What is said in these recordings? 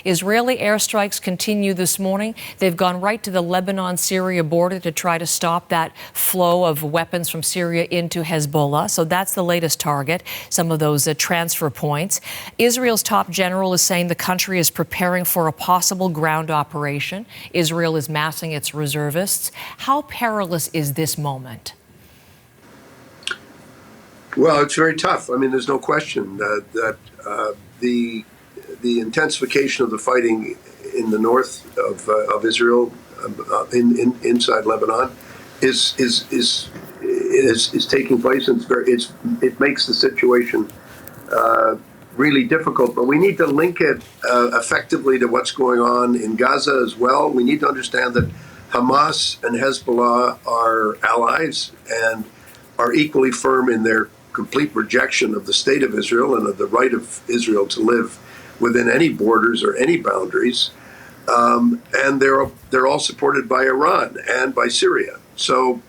Israeli airstrikes continue this morning. They've gone right to the Lebanon-Syria border to try to stop that flow of weapons from Syria into Hezbollah. So that's the latest target, some of those transfer points. Israel's top general is saying the country is preparing for a possible ground operation. Israel is massing its reservists. How perilous is this moment? Well, it's very tough. I mean, there's no question that the intensification of the fighting in the north of Israel, inside Lebanon, is taking place, and it makes the situation really difficult. But we need to link it effectively to what's going on in Gaza as well. We need to understand that Hamas and Hezbollah are allies and are equally firm in their complete rejection of the state of Israel and of the right of Israel to live within any borders or any boundaries. And they're all supported by Iran and by Syria. So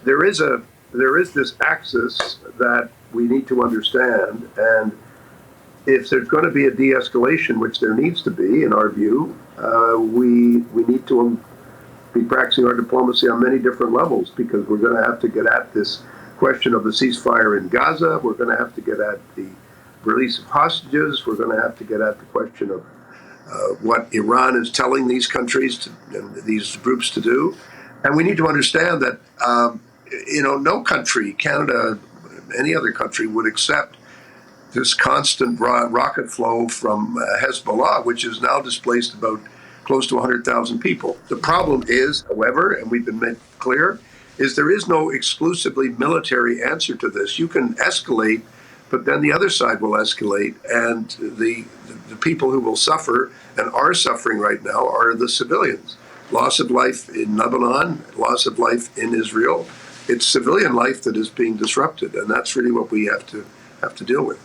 there is this axis that we need to understand. And if there's going to be a de-escalation, which there needs to be, in our view, we need to be practicing our diplomacy on many different levels, because we're going to have to get at this question of the ceasefire in Gaza. We're going to have to get at the release of hostages. We're going to have to get at the question of what Iran is telling these countries and these groups to do. And we need to understand that, no country, Canada, any other country, would accept this constant rocket flow from Hezbollah, which has now displaced about close to 100,000 people. The problem is, however, and we've been made clear, is there is no exclusively military answer to this. You can escalate, but then the other side will escalate, and the people who will suffer and are suffering right now are the civilians. Loss of life in Lebanon, loss of life in Israel. It's civilian life that is being disrupted, and that's really what we have to deal with.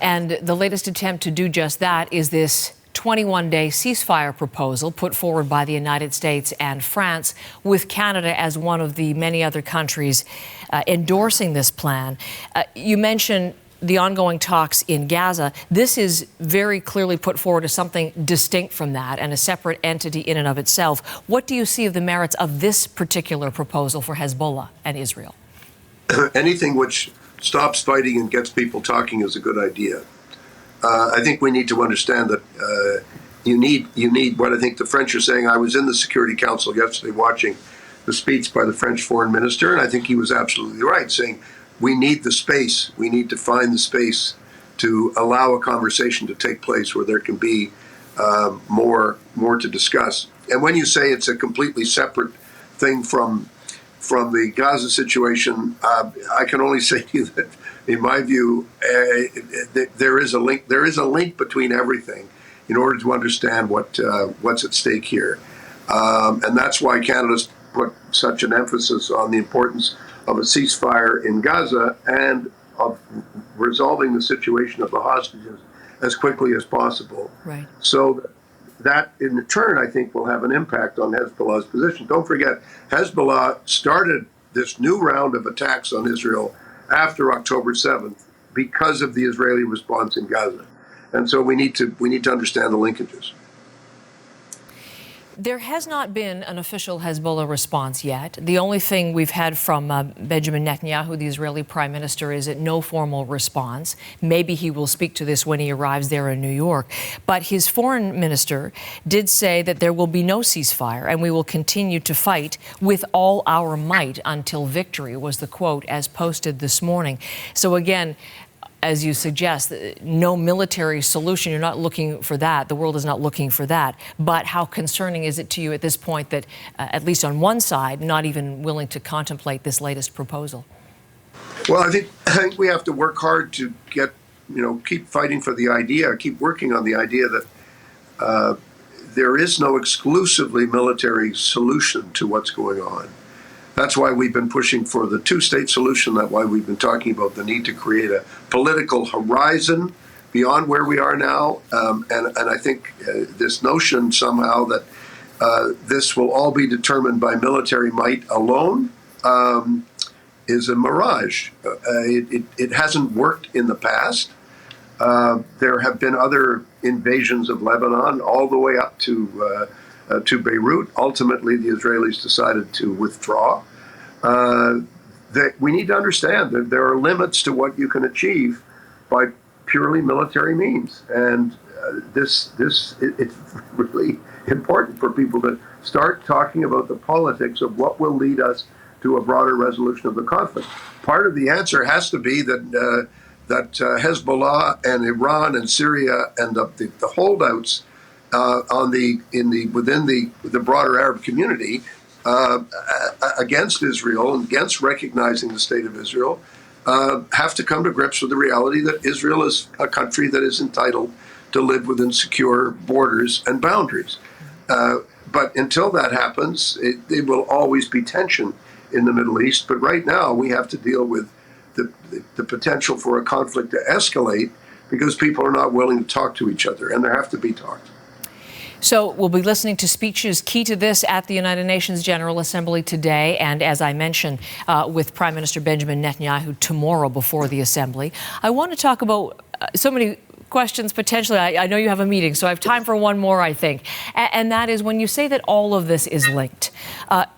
And the latest attempt to do just that is this 21-day ceasefire proposal put forward by the United States and France, with Canada as one of the many other countries endorsing this plan. You mentioned the ongoing talks in Gaza. This is very clearly put forward as something distinct from that and a separate entity in and of itself. What do you see of the merits of this particular proposal for Hezbollah and Israel? Anything which stops fighting and gets people talking is a good idea. I think we need to understand that you need what I think the French are saying. I was in the Security Council yesterday watching the speech by the French foreign minister, and I think he was absolutely right, saying we need the space. We need to find the space to allow a conversation to take place where there can be more to discuss. And when you say it's a completely separate thing from the Gaza situation, I can only say to you that, in my view, there is a link. There is a link between everything, in order to understand what's at stake here, and that's why Canada's put such an emphasis on the importance of a ceasefire in Gaza and of resolving the situation of the hostages as quickly as possible. Right. So that, in turn, I think will have an impact on Hezbollah's position. Don't forget, Hezbollah started this new round of attacks on Israel after October 7th because of the Israeli response in Gaza. And so we need to understand the linkages. There has not been an official Hezbollah response yet. The only thing we've had from Benjamin Netanyahu, the Israeli prime minister, is no formal response. Maybe he will speak to this when he arrives there in New York. But his foreign minister did say that there will be no ceasefire and we will continue to fight with all our might until victory, was the quote as posted this morning. So again, as you suggest, no military solution. You're not looking for that. The world is not looking for that. But how concerning is it to you at this point that, at least on one side, not even willing to contemplate this latest proposal? Well, I think we have to work hard to keep fighting for the idea, keep working on the idea that there is no exclusively military solution to what's going on. That's why we've been pushing for the two-state solution. That's why we've been talking about the need to create a political horizon beyond where we are now. And I think this notion somehow that this will all be determined by military might alone is a mirage. It hasn't worked in the past. There have been other invasions of Lebanon all the way up to Beirut. Ultimately, the Israelis decided to withdraw. That we need to understand that there are limits to what you can achieve by purely military means, and it's really important for people to start talking about the politics of what will lead us to a broader resolution of the conflict. Part of the answer has to be that Hezbollah and Iran and Syria and the holdouts within the broader Arab community against Israel and against recognizing the state of Israel have to come to grips with the reality that Israel is a country that is entitled to live within secure borders and boundaries. But until that happens, it will always be tension in the Middle East. But right now, we have to deal with the potential for a conflict to escalate because people are not willing to talk to each other, and there have to be talks. So we'll be listening to speeches key to this at the United Nations General Assembly today, and as I mentioned, with Prime Minister Benjamin Netanyahu tomorrow before the Assembly. I want to talk about so many questions potentially. I know you have a meeting, so I have time for one more, I think. And that is when you say that all of this is linked.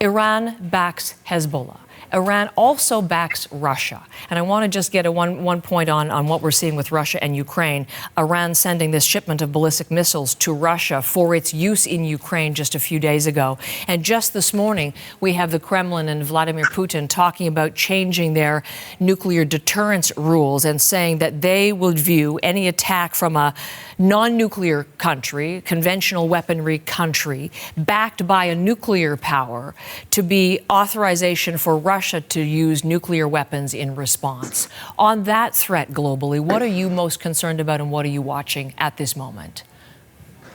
Iran backs Hezbollah. Iran also backs Russia. And I want to just get one point on what we're seeing with Russia and Ukraine. Iran sending this shipment of ballistic missiles to Russia for its use in Ukraine just a few days ago. And just this morning, we have the Kremlin and Vladimir Putin talking about changing their nuclear deterrence rules and saying that they will view any attack from a non-nuclear country, conventional weaponry country, backed by a nuclear power to be authorization for Russia to use nuclear weapons in response. On that threat globally, what are you most concerned about and what are you watching at this moment?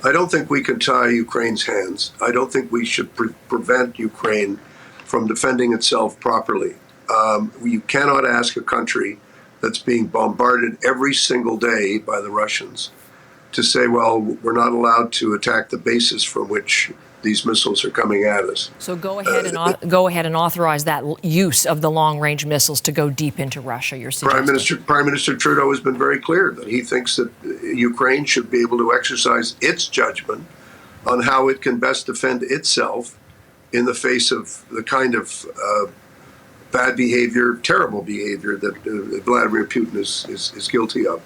I don't think we can tie Ukraine's hands. I don't think we should prevent Ukraine from defending itself properly. You cannot ask a country that's being bombarded every single day by the Russians to say, well, we're not allowed to attack the bases from which these missiles are coming at us. So go ahead and authorize that use of the long-range missiles to go deep into Russia. You're suggesting. Prime Minister Trudeau has been very clear that he thinks that Ukraine should be able to exercise its judgment on how it can best defend itself in the face of the kind of bad behavior, terrible behavior that Vladimir Putin is guilty of.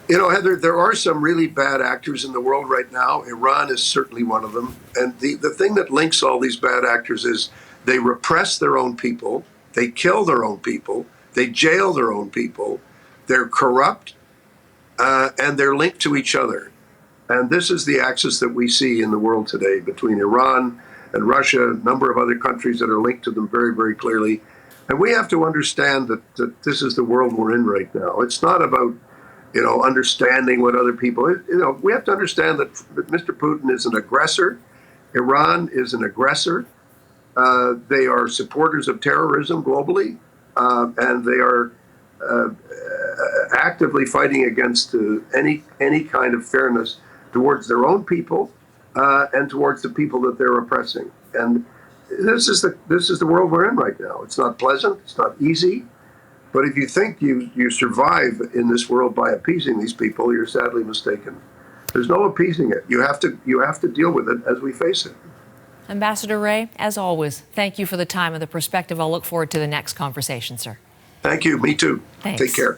You know, Heather, there are some really bad actors in the world right now. Iran is certainly one of them. And the thing that links all these bad actors is they repress their own people, they kill their own people, they jail their own people, they're corrupt, and they're linked to each other. And this is the axis that we see in the world today between Iran and Russia, a number of other countries that are linked to them very, very clearly. And we have to understand that this is the world we're in right now. It's not about understanding what other people, we have to understand that Mr. Putin is an aggressor. Iran is an aggressor. They are supporters of terrorism globally, and they are actively fighting against any kind of fairness towards their own people and towards the people that they're oppressing. And this is the world we're in right now. It's not pleasant. It's not easy. But if you think you survive in this world by appeasing these people, you're sadly mistaken. There's no appeasing it. You have to deal with it as we face it. Ambassador Rae, as always, thank you for the time and the perspective. I'll look forward to the next conversation, sir. Thank you. Me too. Thanks. Take care.